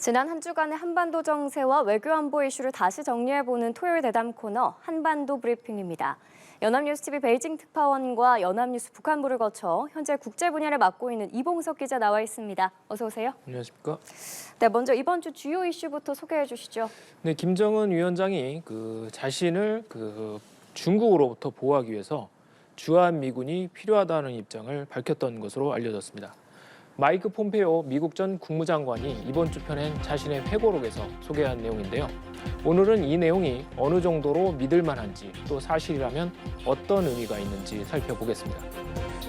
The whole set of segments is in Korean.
지난 한 주간의 한반도 정세와 외교 안보 이슈를 다시 정리해보는 토요일 대담 코너 한반도 브리핑입니다. 연합뉴스TV 베이징 특파원과 연합뉴스 북한부를 거쳐 현재 국제 분야를 맡고 있는 이봉석 기자 나와 있습니다. 어서 오세요. 안녕하십니까? 네, 먼저 이번 주 주요 이슈부터 소개해 주시죠. 네, 김정은 위원장이 자신을 중국으로부터 보호하기 위해서 주한미군이 필요하다는 입장을 밝혔던 것으로 알려졌습니다. 마이크 폼페오 미국 전 국무장관이 이번 주 편엔 자신의 회고록에서 소개한 내용인데요. 오늘은 이 내용이 어느 정도로 믿을 만한지 또 사실이라면 어떤 의미가 있는지 살펴보겠습니다.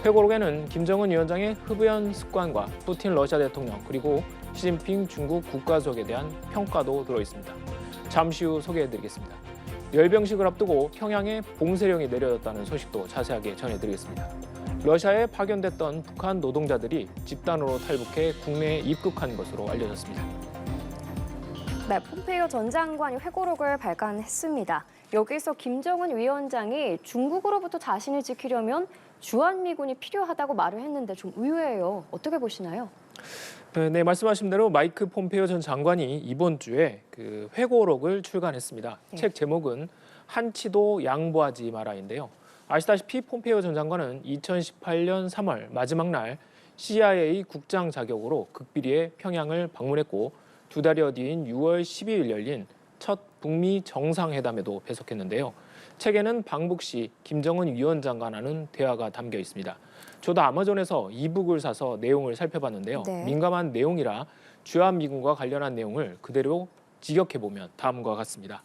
회고록에는 김정은 위원장의 흡연 습관과 푸틴 러시아 대통령 그리고 시진핑 중국 국가주석에 대한 평가도 들어있습니다. 잠시 후 소개해드리겠습니다. 열병식을 앞두고 평양에 봉쇄령이 내려졌다는 소식도 자세하게 전해드리겠습니다. 러시아에 파견됐던 북한 노동자들이 집단으로 탈북해 국내에 입국한 것으로 알려졌습니다. 네, 폼페이오 전 장관이 회고록을 발간했습니다. 여기서 김정은 위원장이 중국으로부터 자신을 지키려면 주한미군이 필요하다고 말을 했는데 좀 의외예요. 어떻게 보시나요? 네, 말씀하신 대로 마이크 폼페이오 전 장관이 이번 주에 회고록을 출간했습니다. 네. 책 제목은 한치도 양보하지 마라인데요. 아시다시피 폼페이오 전 장관은 2018년 3월 마지막 날 CIA 국장 자격으로 극비리에 평양을 방문했고 두 달여 뒤인 6월 12일 열린 첫 북미 정상회담에도 배석했는데요. 책에는 방북 시 김정은 위원장과 나눈 대화가 담겨 있습니다. 저도 아마존에서 이북을 사서 내용을 살펴봤는데요. 네. 민감한 내용이라 주한미군과 관련한 내용을 그대로 직역해보면 다음과 같습니다.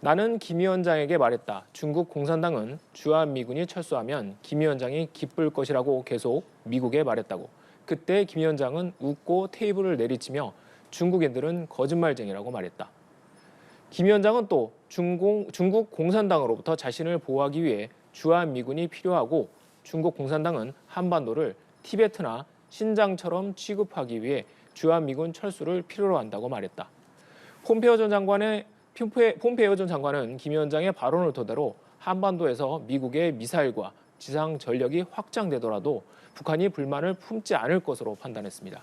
나는 김 위원장에게 말했다. 중국 공산당은 주한미군이 철수하면 김 위원장이 기쁠 것이라고 계속 미국에 말했다고. 그때 김 위원장은 웃고 테이블을 내리치며 중국인들은 거짓말쟁이라고 말했다. 김 위원장은 또 중국 공산당으로부터 자신을 보호하기 위해 주한미군이 필요하고 중국 공산당은 한반도를 티베트나 신장처럼 취급하기 위해 주한미군 철수를 필요로 한다고 말했다. 폼페이오 전 장관은 김 위원장의 발언을 토대로 한반도에서 미국의 미사일과 지상 전력이 확장되더라도 북한이 불만을 품지 않을 것으로 판단했습니다.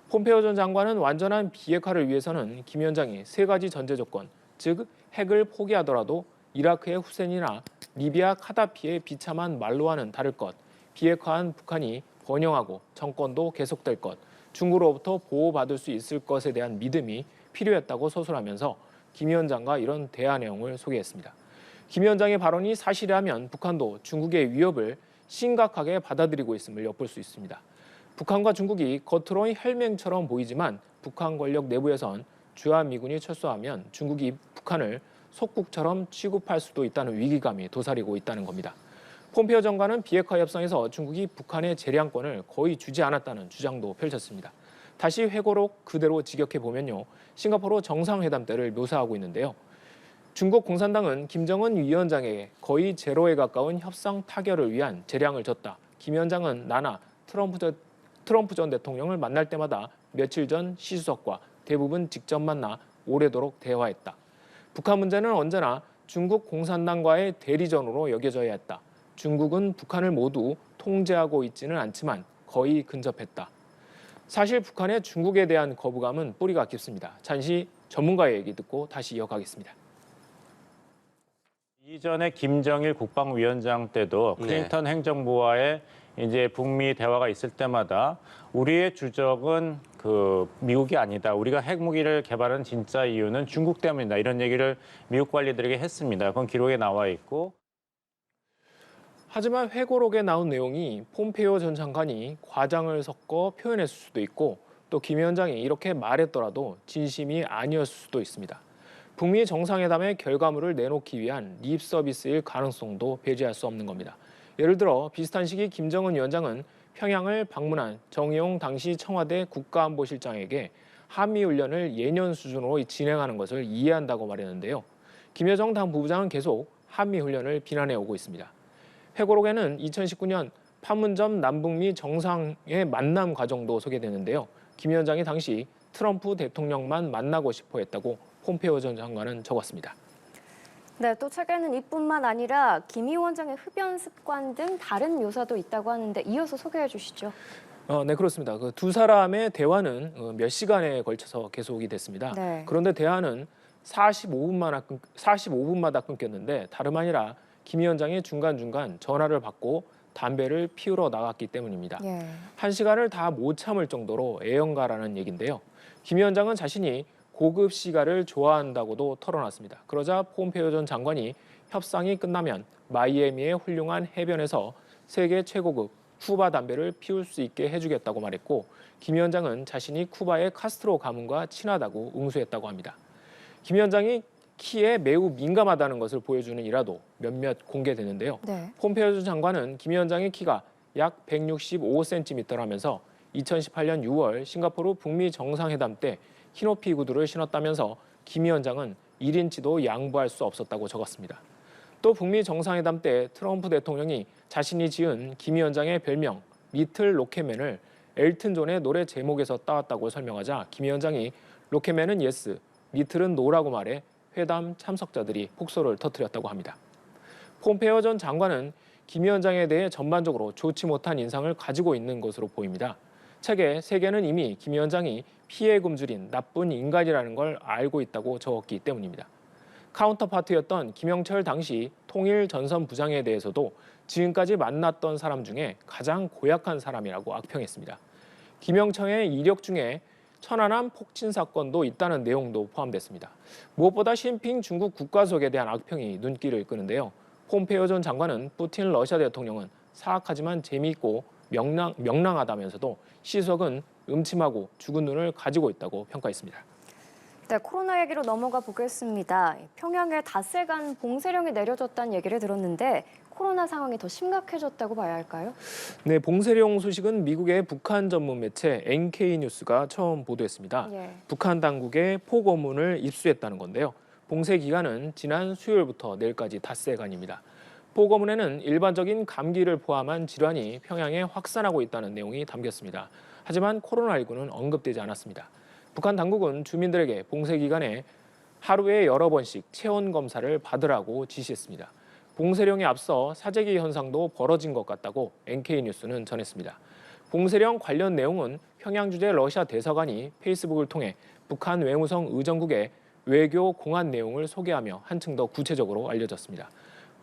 폼페이오 전 장관은 완전한 비핵화를 위해서는 김 위원장이 세 가지 전제 조건, 즉 핵을 포기하더라도 이라크의 후센이나 리비아 카다피의 비참한 말로와는 다를 것, 비핵화한 북한이 번영하고 정권도 계속될 것, 중국으로부터 보호받을 수 있을 것에 대한 믿음이 필요했다고 서술하면서 김 위원장과 이런 대화 내용을 소개했습니다. 김 위원장의 발언이 사실이라면 북한도 중국의 위협을 심각하게 받아들이고 있음을 엿볼 수 있습니다. 북한과 중국이 겉으로는 혈맹처럼 보이지만 북한 권력 내부에선 주한미군이 철수하면 중국이 북한을 속국처럼 취급할 수도 있다는 위기감이 도사리고 있다는 겁니다. 폼페이오 장관은 비핵화 협상에서 중국이 북한의 재량권을 거의 주지 않았다는 주장도 펼쳤습니다. 다시 회고록 그대로 직역해보면요. 싱가포르 정상회담 때를 묘사하고 있는데요. 중국 공산당은 김정은 위원장에게 거의 제로에 가까운 협상 타결을 위한 재량을 줬다. 김 위원장은 나나 트럼프 전 대통령을 만날 때마다 며칠 전 시 주석과 대부분 직접 만나 오래도록 대화했다. 북한 문제는 언제나 중국 공산당과의 대리전으로 여겨져야 했다. 중국은 북한을 모두 통제하고 있지는 않지만 거의 근접했다. 사실 북한의 중국에 대한 거부감은 뿌리가 깊습니다. 잠시 전문가의 얘기 듣고 다시 이어가겠습니다. 이전에 김정일 국방위원장 때도 클린턴 행정부와의 이제 북미 대화가 있을 때마다 우리의 주적은 미국이 아니다. 우리가 핵무기를 개발한 진짜 이유는 중국 때문이다. 이런 얘기를 미국 관리들에게 했습니다. 그건 기록에 나와 있고. 하지만 회고록에 나온 내용이 폼페이오 전 장관이 과장을 섞어 표현했을 수도 있고 또 김 위원장이 이렇게 말했더라도 진심이 아니었을 수도 있습니다. 북미 정상회담의 결과물을 내놓기 위한 립 서비스일 가능성도 배제할 수 없는 겁니다. 예를 들어 비슷한 시기 김정은 위원장은 평양을 방문한 정의용 당시 청와대 국가안보실장에게 한미훈련을 예년 수준으로 진행하는 것을 이해한다고 말했는데요. 김여정 당 부부장은 계속 한미훈련을 비난해 오고 있습니다. 회고록에는 2019년 판문점 남북미 정상의 만남 과정도 소개되는데요. 김 위원장이 당시 트럼프 대통령만 만나고 싶어 했다고 폼페이오 전 장관은 적었습니다. 네, 또 책에는 이뿐만 아니라 김 위원장의 흡연 습관 등 다른 묘사도 있다고 하는데 이어서 소개해 주시죠. 네, 그렇습니다. 그 두 사람의 대화는 몇 시간에 걸쳐서 계속이 됐습니다. 네. 그런데 대화는 45분마다 끊겼는데 다름 아니라 김 위원장이 중간중간 전화를 받고 담배를 피우러 나갔기 때문입니다. 예. 1시간을 다 못 참을 정도로 애연가라는 얘긴데요. 김 위원장은 자신이 고급 시가를 좋아한다고도 털어놨습니다. 그러자 폼페이오 전 장관이 협상이 끝나면 마이애미의 훌륭한 해변에서 세계 최고급 쿠바 담배를 피울 수 있게 해주겠다고 말했고, 김 위원장은 자신이 쿠바의 카스트로 가문과 친하다고 응수했다고 합니다. 김 위원장이 키에 매우 민감하다는 것을 보여주는 일화도 몇몇 공개되는데요. 네. 폼페이오 전 장관은 김 위원장의 키가 약 165cm라면서 2018년 6월 싱가포르 북미 정상회담 때 흰오피 구두를 신었다면서 김 위원장은 1인치도 양보할 수 없었다고 적었습니다. 또 북미 정상회담 때 트럼프 대통령이 자신이 지은 김 위원장의 별명 리틀 로켓맨을 엘튼 존의 노래 제목에서 따왔다고 설명하자 김 위원장이 로켓맨은 예스, 리틀은 노라고 말해 회담 참석자들이 폭소를 터뜨렸다고 합니다. 폼페이오 전 장관은 김 위원장에 대해 전반적으로 좋지 못한 인상을 가지고 있는 것으로 보입니다. 책에 세계는 이미 김 위원장이 피해 굶주린 나쁜 인간이라는 걸 알고 있다고 적었기 때문입니다. 카운터파트였던 김영철 당시 통일전선부장에 대해서도 지금까지 만났던 사람 중에 가장 고약한 사람이라고 악평했습니다. 김영철의 이력 중에 천안함 폭진 사건도 있다는 내용도 포함됐습니다. 무엇보다 시진핑 중국 국가석에 대한 악평이 눈길을 끄는데요. 폼페이오 전 장관은 푸틴 러시아 대통령은 사악하지만 재미있고 명랑하다면서도 시석은 음침하고 죽은 눈을 가지고 있다고 평가했습니다. 네, 코로나 얘기로 넘어가 보겠습니다. 평양에 닷새간 봉쇄령이 내려졌다는 얘기를 들었는데 코로나 상황이 더 심각해졌다고 봐야 할까요? 네, 봉쇄령 소식은 미국의 북한 전문 매체 NK뉴스가 처음 보도했습니다. 예. 북한 당국의 포고문을 입수했다는 건데요. 봉쇄 기간은 지난 수요일부터 내일까지 닷새간입니다. 포고문에는 일반적인 감기를 포함한 질환이 평양에 확산하고 있다는 내용이 담겼습니다. 하지만 코로나19는 언급되지 않았습니다. 북한 당국은 주민들에게 봉쇄 기간에 하루에 여러 번씩 체온 검사를 받으라고 지시했습니다. 봉쇄령에 앞서 사재기 현상도 벌어진 것 같다고 NK뉴스는 전했습니다. 봉쇄령 관련 내용은 평양 주재 러시아 대사관이 페이스북을 통해 북한 외무성 의정국에 외교 공안 내용을 소개하며 한층 더 구체적으로 알려졌습니다.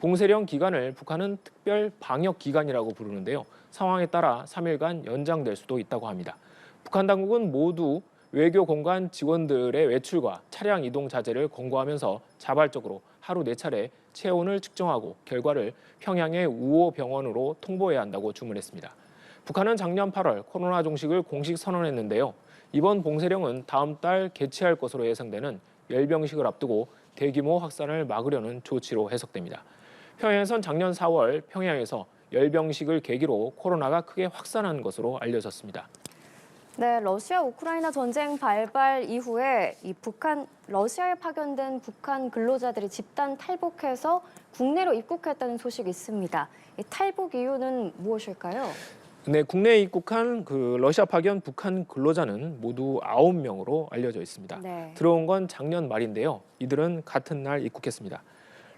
봉쇄령 기간을 북한은 특별 방역 기간이라고 부르는데요. 상황에 따라 3일간 연장될 수도 있다고 합니다. 북한 당국은 모두 외교 공간 직원들의 외출과 차량 이동 자제를 권고하면서 자발적으로 하루 4차례 체온을 측정하고 결과를 평양의 우호 병원으로 통보해야 한다고 주문했습니다. 북한은 작년 8월 코로나 종식을 공식 선언했는데요. 이번 봉쇄령은 다음 달 개최할 것으로 예상되는 열병식을 앞두고 대규모 확산을 막으려는 조치로 해석됩니다. 평양에선 작년 4월 평양에서 열병식을 계기로 코로나가 크게 확산한 것으로 알려졌습니다. 네, 러시아 우크라이나 전쟁 발발 이후에 러시아에 파견된 북한 근로자들이 집단 탈북해서 국내로 입국했다는 소식이 있습니다. 이 탈북 이유는 무엇일까요? 네, 국내에 입국한 러시아 파견 북한 근로자는 모두 9명으로 알려져 있습니다. 네. 들어온 건 작년 말인데요. 이들은 같은 날 입국했습니다.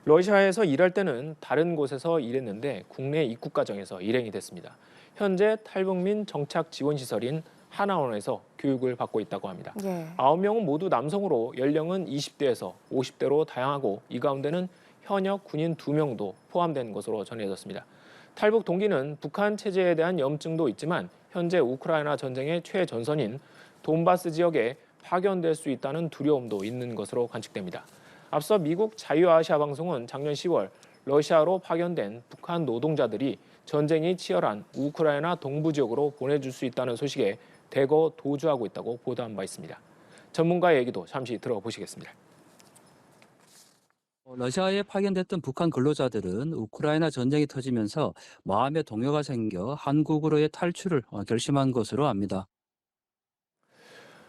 러시아에서 일할 때는 다른 곳에서 일했는데 국내 입국 과정에서 일행이 됐습니다. 현재 탈북민 정착 지원 시설인 하나원에서 교육을 받고 있다고 합니다. 예. 9명은 모두 남성으로 연령은 20대에서 50대로 다양하고 이 가운데는 현역 군인 2명도 포함된 것으로 전해졌습니다. 탈북 동기는 북한 체제에 대한 염증도 있지만 현재 우크라이나 전쟁의 최전선인 돈바스 지역에 파견될 수 있다는 두려움도 있는 것으로 관측됩니다. 앞서 미국 자유아시아 방송은 작년 10월 러시아로 파견된 북한 노동자들이 전쟁이 치열한 우크라이나 동부 지역으로 보내줄 수 있다는 소식에 대거 도주하고 있다고 보도한 바 있습니다. 전문가의 얘기도 잠시 들어보시겠습니다. 러시아에 파견됐던 북한 근로자들은 우크라이나 전쟁이 터지면서 마음의 동요가 생겨 한국으로의 탈출을 결심한 것으로 압니다.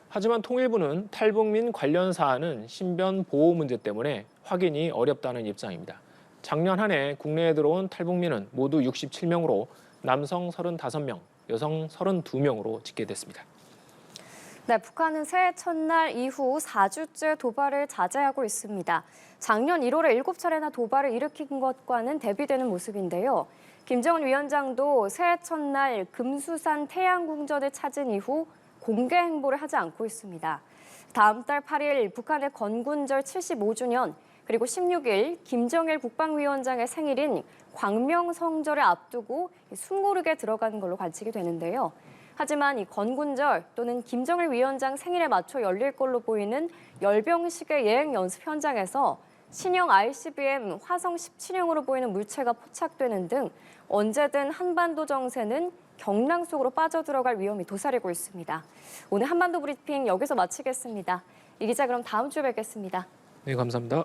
하지만 통일부는 탈북민 관련 사안은 신변 보호 문제 때문에 확인이 어렵다는 입장입니다. 작년 한 해 국내에 들어온 탈북민은 모두 67명으로 남성 35명, 여성 32명으로 집계됐습니다. 네, 북한은 새해 첫날 이후 4주째 도발을 자제하고 있습니다. 작년 1월에 7차례나 도발을 일으킨 것과는 대비되는 모습인데요. 김정은 위원장도 새해 첫날 금수산 태양궁전을 찾은 이후 공개 행보를 하지 않고 있습니다. 다음 달 8일 북한의 건군절 75주년, 그리고 16일 김정일 국방위원장의 생일인 광명성절을 앞두고 숨고르게 들어가는 걸로 관측이 되는데요. 하지만 이 건군절 또는 김정일 위원장 생일에 맞춰 열릴 걸로 보이는 열병식의 예행 연습 현장에서 신형 ICBM 화성 17형으로 보이는 물체가 포착되는 등 언제든 한반도 정세는 경랑 속으로 빠져들어갈 위험이 도사리고 있습니다. 오늘 한반도 브리핑 여기서 마치겠습니다. 이 기자 그럼 다음 주에 뵙겠습니다. 네, 감사합니다.